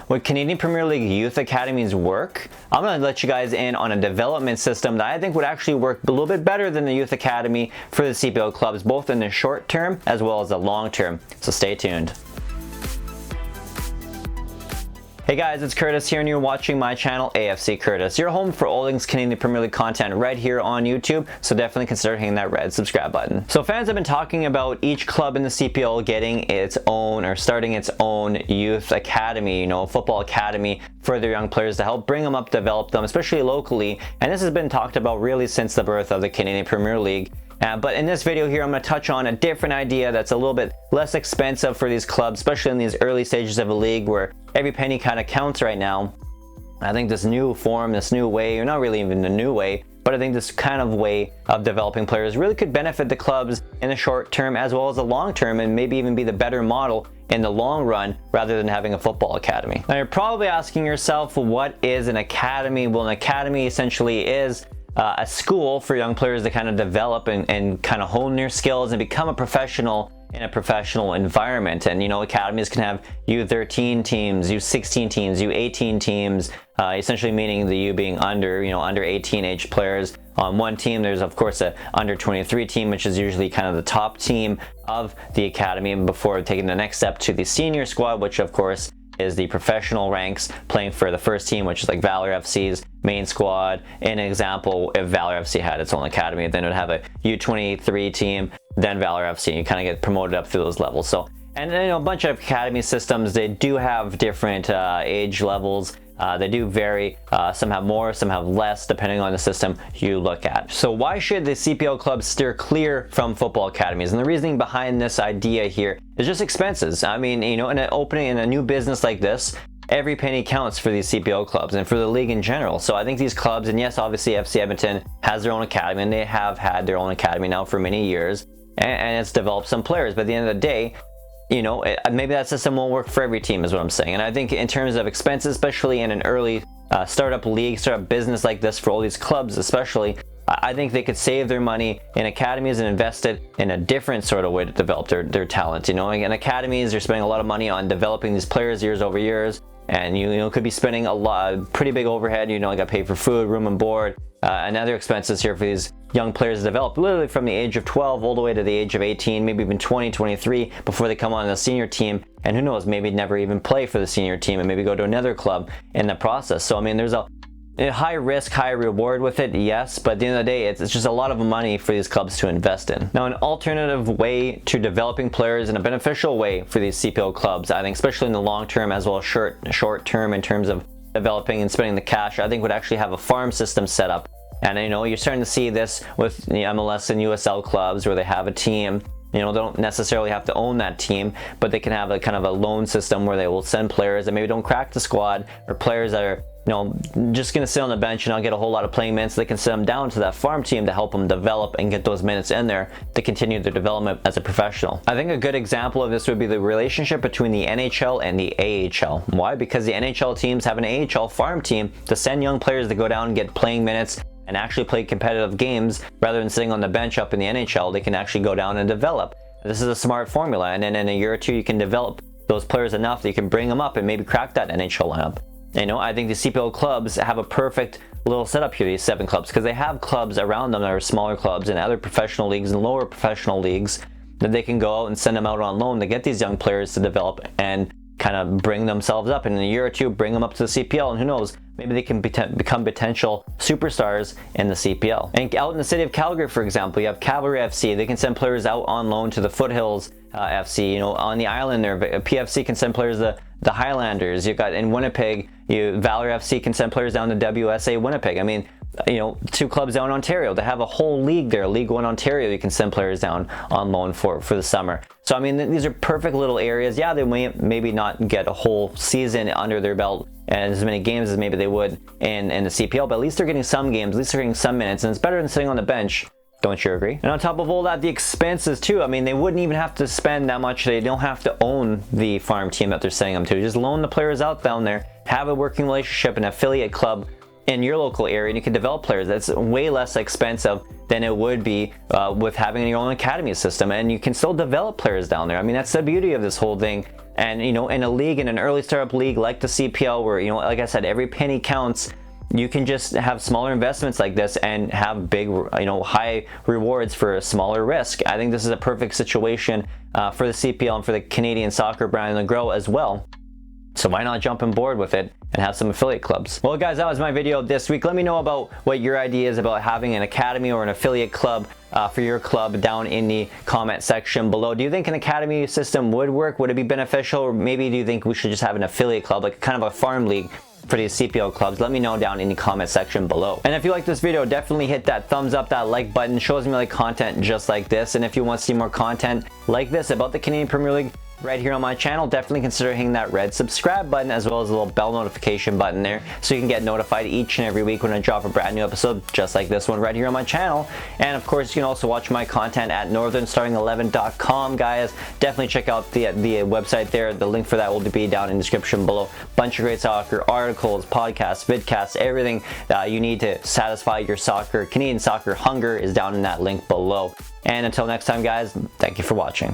Would Canadian Premier League youth academies work? I'm going to let you guys in on a development system that I think would actually work a little bit better than the youth academy for the CPL clubs, both in the short term as well as the long term. So stay tuned. Hey guys, it's Curtis here and you're watching my channel, A.F.C. Curtis. Your home for all things Canadian Premier League content right here on YouTube, so definitely consider hitting that red subscribe button. So fans have been talking about each club in the CPL getting its own or starting its own youth academy, football academy for their young players to help bring them up, develop them, especially locally. And this has been talked about really since the birth of the Canadian Premier League. But in this video here, I'm going to touch on a different idea that's a little bit less expensive for these clubs, especially in these early stages of a league where every penny kind of counts right now. I think this new form, this new way, or not really even a new way, but I think this kind of way of developing players really could benefit the clubs in the short term as well as the long term, and maybe even be the better model in the long run rather than having a football academy. Now you're probably asking yourself, what is an academy? Well, an academy essentially is a school for young players to kind of develop and kind of hone their skills and become a professional in a professional environment. And academies can have U13 teams, U16 teams, U18 teams, essentially meaning the U being under 18 age players. On one team, there's of course a under 23 team, which is usually kind of the top team of the academy before taking the next step to the senior squad, which of course is the professional ranks playing for the first team, which is like Valor FC's main squad. In an example, if Valor FC had its own academy, then it would have a U23 team, then Valor FC. You kind of get promoted up through those levels. So, and a bunch of academy systems, they do have different age levels. They do vary. Some have more, some have less, depending on the system you look at. So why should the CPL clubs steer clear from football academies? And the reasoning behind this idea here is just expenses. I mean, in an opening in a new business like this, every penny counts for these CPL clubs and for the league in general. So I think these clubs, and yes, obviously FC Edmonton has their own academy, and they have had their own academy now for many years, and it's developed some players. But at the end of the day, maybe that system won't work for every team is what I'm saying. And I think in terms of expenses, especially in an early startup league, startup business like this for all these clubs especially, I think they could save their money in academies and invest it in a different sort of way to develop their talent. In academies, they're spending a lot of money on developing these players years over years, and you could be spending a lot, pretty big overhead. You got paid for food, room and board, and other expenses here for these young players to develop literally from the age of 12 all the way to the age of 18, maybe even 20, 23 before they come on the senior team. And who knows, maybe never even play for the senior team and maybe go to another club in the process. So I mean, there's a high risk, high reward with it, yes, but at the end of the day, it's just a lot of money for these clubs to invest in. Now, an alternative way to developing players and a beneficial way for these CPL clubs, I think, especially in the long term as well as short term in terms of developing and spending the cash, I think would actually have a farm system set up. And you're starting to see this with the MLS and USL clubs where they have a team. They don't necessarily have to own that team, but they can have a kind of a loan system where they will send players that maybe don't crack the squad, or players that are just going to sit on the bench and not get a whole lot of playing minutes. They can send them down to that farm team to help them develop and get those minutes in there to continue their development as a professional. I think a good example of this would be the relationship between the NHL and the AHL. Why? Because the NHL teams have an AHL farm team to send young players to go down and get playing minutes and actually play competitive games rather than sitting on the bench up in the NHL. They can actually go down and develop. This is a smart formula, and then in a year or two you can develop those players enough that you can bring them up and maybe crack that NHL lineup. I think the CPL clubs have a perfect little setup here, these 7 clubs, because they have clubs around them that are smaller clubs and other professional leagues and lower professional leagues that they can go out and send them out on loan to get these young players to develop and kind of bring themselves up, and in a year or two bring them up to the CPL, and who knows, maybe they can become potential superstars in the CPL. And out in the city of Calgary, for example, you have Cavalry FC. They can send players out on loan to the Foothills FC. On the island there, PFC can send players to the Highlanders. You've got in Winnipeg, Valor FC can send players down to WSA Winnipeg. I mean, 2 clubs down in Ontario, they have a whole league there, League 1 Ontario, you can send players down on loan for the summer. So I mean, these are perfect little areas. Yeah, they may maybe not get a whole season under their belt and as many games as maybe they would in the CPL, but at least they're getting some games, at least they're getting some minutes, and it's better than sitting on the bench. Don't you agree? And on top of all that, the expenses too. I mean, they wouldn't even have to spend that much. They don't have to own the farm team that they're sending them to. Just loan the players out down there, have a working relationship, an affiliate club in your local area and you can develop players. That's way less expensive than it would be with having your own academy system, and you can still develop players down there. I mean, that's the beauty of this whole thing. And in a league, in an early startup league like the CPL, where like I said, every penny counts, you can just have smaller investments like this and have big, high rewards for a smaller risk. I think this is a perfect situation for the CPL and for the Canadian soccer brand to grow as well. So why not jump on board with it and have some affiliate clubs? Well, guys, that was my video this week. Let me know about what your idea is about having an academy or an affiliate club for your club down in the comment section below. Do you think an academy system would work? Would it be beneficial? Or maybe do you think we should just have an affiliate club, like kind of a farm league for these CPL clubs? Let me know down in the comment section below. And if you like this video, definitely hit that thumbs up, that like button. Shows me like content just like this. And if you want to see more content like this about the Canadian Premier League right here on my channel, definitely consider hitting that red subscribe button, as well as a little bell notification button there, so you can get notified each and every week when I drop a brand new episode just like this one right here on my channel. And of course, you can also watch my content at northernstarting11.com, guys. Definitely check out the website there. The link for that will be down in the description below. Bunch of great soccer articles, podcasts, vidcasts, everything that you need to satisfy your Canadian soccer hunger is down in that link below. And until next time, guys, thank you for watching.